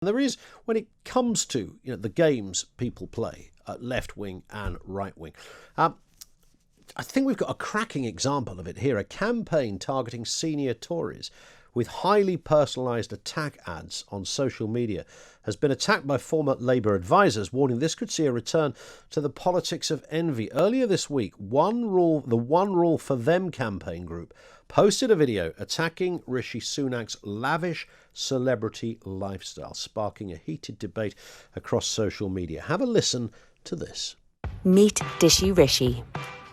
There is, when it comes to the games people play, left wing and right wing. I think we've got a cracking example of it here. A campaign targeting senior Tories with highly personalised attack ads on social media has been attacked by former Labour advisers, warning this could see a return to the politics of envy. Earlier this week, the One Rule for Them campaign group posted a video attacking Rishi Sunak's lavish celebrity lifestyle, sparking a heated debate across social media. Have a listen to this. Meet Dishy Rishi.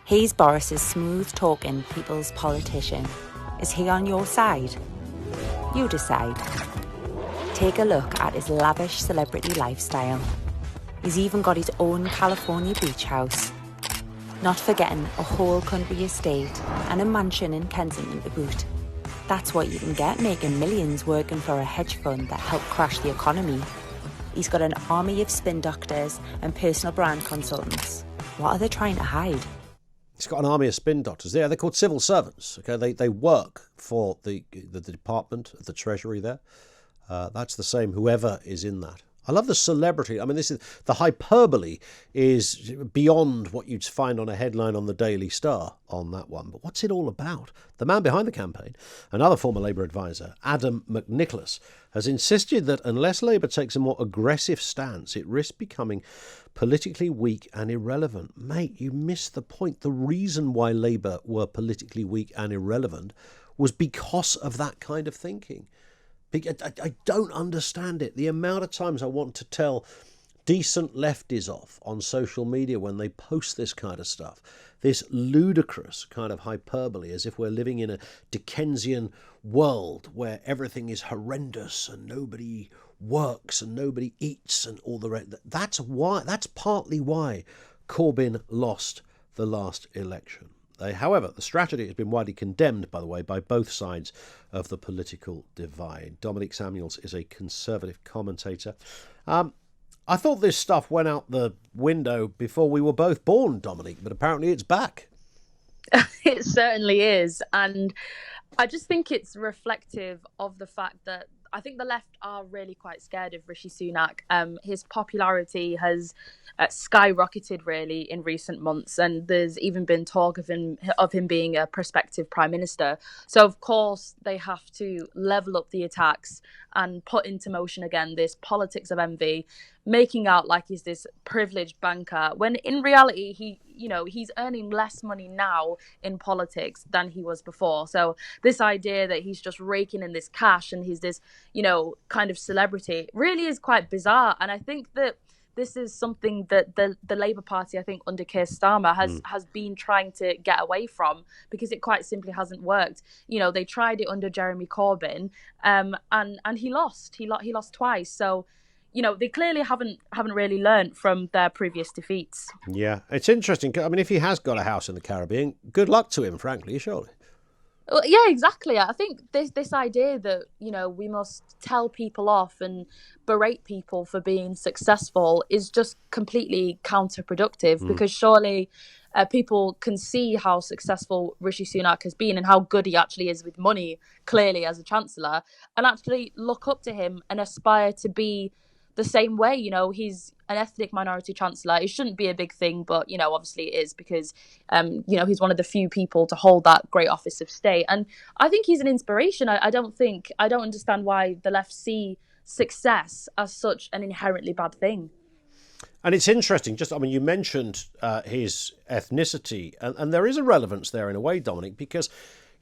He's Boris's smooth-talking people's politician. Is he on your side? You decide. Take a look at his lavish celebrity lifestyle. He's even got his own California beach house. Not forgetting a whole country estate and a mansion in Kensington to boot. That's what you can get making millions working for a hedge fund that helped crash the economy. He's got an army of spin doctors and personal brand consultants. What are they trying to hide? He's got an army of spin doctors. They're called civil servants. Okay, they work for the department of the Treasury there. That's the same, whoever is in that. I love the celebrity. I mean, this is the hyperbole is beyond what you'd find on a headline on the Daily Star on that one. But what's it all about? The man behind the campaign, another former Labour advisor, Adam McNicholas, has insisted that unless Labour takes a more aggressive stance, it risks becoming politically weak and irrelevant. Mate, you missed the point. The reason why Labour were politically weak and irrelevant was because of that kind of thinking. I don't understand it. The amount of times I want to tell decent lefties off on social media when they post this kind of stuff, this ludicrous kind of hyperbole, as if we're living in a Dickensian world where everything is horrendous and nobody works and nobody eats and all the rest. That's partly why Corbyn lost the last election. However, the strategy has been widely condemned, by the way, by both sides of the political divide. Dominique Samuels is a Conservative commentator. I thought this stuff went out the window before we were both born, Dominique, but apparently it's back. It certainly is. And I just think it's reflective of the fact that I think the left are really quite scared of Rishi Sunak. His popularity has skyrocketed really in recent months, and there's even been talk of him being a prospective prime minister. So of course they have to level up the attacks and put into motion again this politics of envy, making out like he's this privileged banker, when in reality he's earning less money now in politics than he was before. So this idea that he's just raking in this cash and he's this kind of celebrity really is quite bizarre. And I think that this is something that the Labour Party, I think under Keir Starmer, has been trying to get away from, because it quite simply hasn't worked. They tried it under Jeremy Corbyn, and he lost. He lost twice. So they clearly haven't really learned from their previous defeats. Yeah, it's interesting. I mean, if he has got a house in the Caribbean, good luck to him, frankly, surely. Well, yeah, exactly. I think this idea that, we must tell people off and berate people for being successful is just completely counterproductive, because surely people can see how successful Rishi Sunak has been and how good he actually is with money, clearly, as a Chancellor, and actually look up to him and aspire to be the same way. He's an ethnic minority chancellor. It shouldn't be a big thing, but obviously it is, because he's one of the few people to hold that great office of state, and I think he's an inspiration. I don't understand why the left see success as such an inherently bad thing. And it's interesting, you mentioned his ethnicity, and there is a relevance there in a way, Dominic, because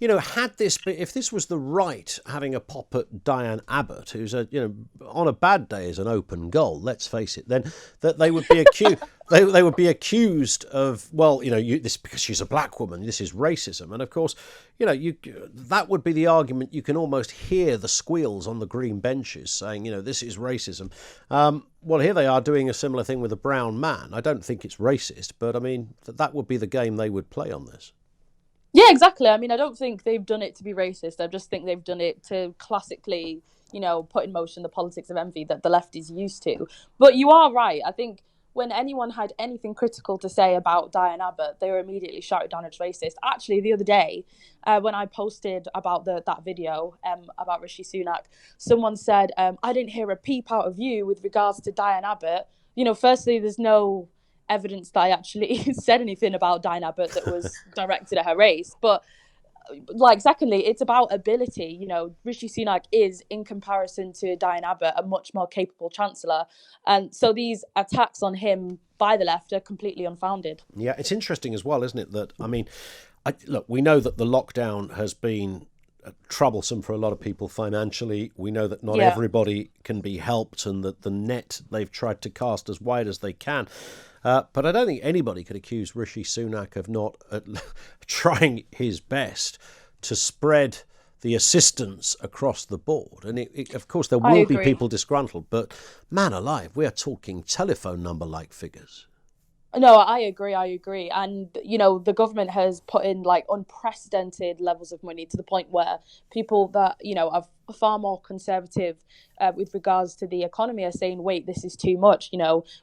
if this was the right having a pop at Diane Abbott, who's on a bad day is an open goal, let's face it, then that they would be accused. they would be accused of, this because she's a black woman, this is racism. And of course, that would be the argument. You can almost hear the squeals on the green benches saying, this is racism. Well, here they are doing a similar thing with a brown man. I don't think it's racist, but I mean, that would be the game they would play on this. Yeah, exactly. I mean, I don't think they've done it to be racist. I just think they've done it to classically, put in motion the politics of envy that the left is used to. But you are right. I think when anyone had anything critical to say about Diane Abbott, they were immediately shouted down as racist. Actually, the other day, when I posted about that video about Rishi Sunak, someone said, I didn't hear a peep out of you with regards to Diane Abbott. Firstly, there's no evidence that I actually said anything about Diane Abbott that was directed at her race. But secondly, it's about ability. Rishi Sunak is, in comparison to Diane Abbott, a much more capable chancellor. And so these attacks on him by the left are completely unfounded. Yeah, it's interesting as well, isn't it? That, look, we know that the lockdown has been troublesome for a lot of people financially. We know that not everybody can be helped, and that the net they've tried to cast as wide as they can. But I don't think anybody could accuse Rishi Sunak of not trying his best to spread the assistance across the board. And of course, there will be people disgruntled, but man alive, we are talking telephone number-like figures. No, I agree. And, the government has put in unprecedented levels of money, to the point where people that, are far more conservative with regards to the economy are saying, wait, this is too much.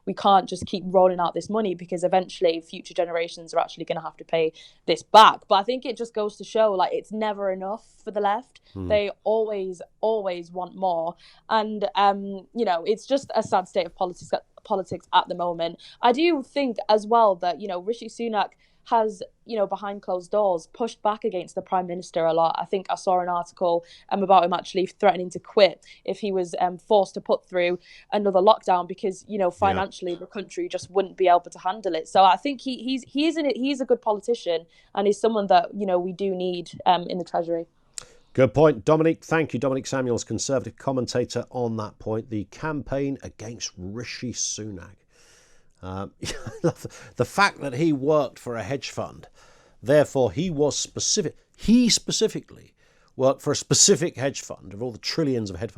We can't just keep rolling out this money, because eventually future generations are actually going to have to pay this back. But I think it just goes to show, it's never enough for the left. They always want more. And, it's just a sad state of politics at the moment. I do think as well that, Rishi Sunak has, behind closed doors, pushed back against the Prime Minister a lot. I think I saw an article about him actually threatening to quit if he was forced to put through another lockdown, because, financially the country just wouldn't be able to handle it. So I think he's a good politician, and he's someone that, we do need in the Treasury. Good point, Dominique. Thank you, Dominique Samuels, Conservative commentator on that point. The campaign against Rishi Sunak. The fact that he worked for a hedge fund, therefore he specifically worked for a specific hedge fund, of all the trillions of hedge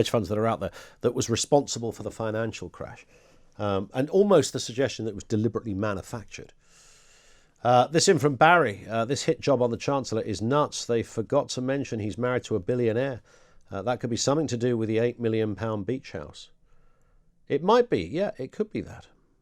funds that are out there, that was responsible for the financial crash. And almost the suggestion that it was deliberately manufactured. This in from Barry. This hit job on the Chancellor is nuts. They forgot to mention he's married to a billionaire. That could be something to do with the £8 million beach house. It might be. Yeah, it could be that.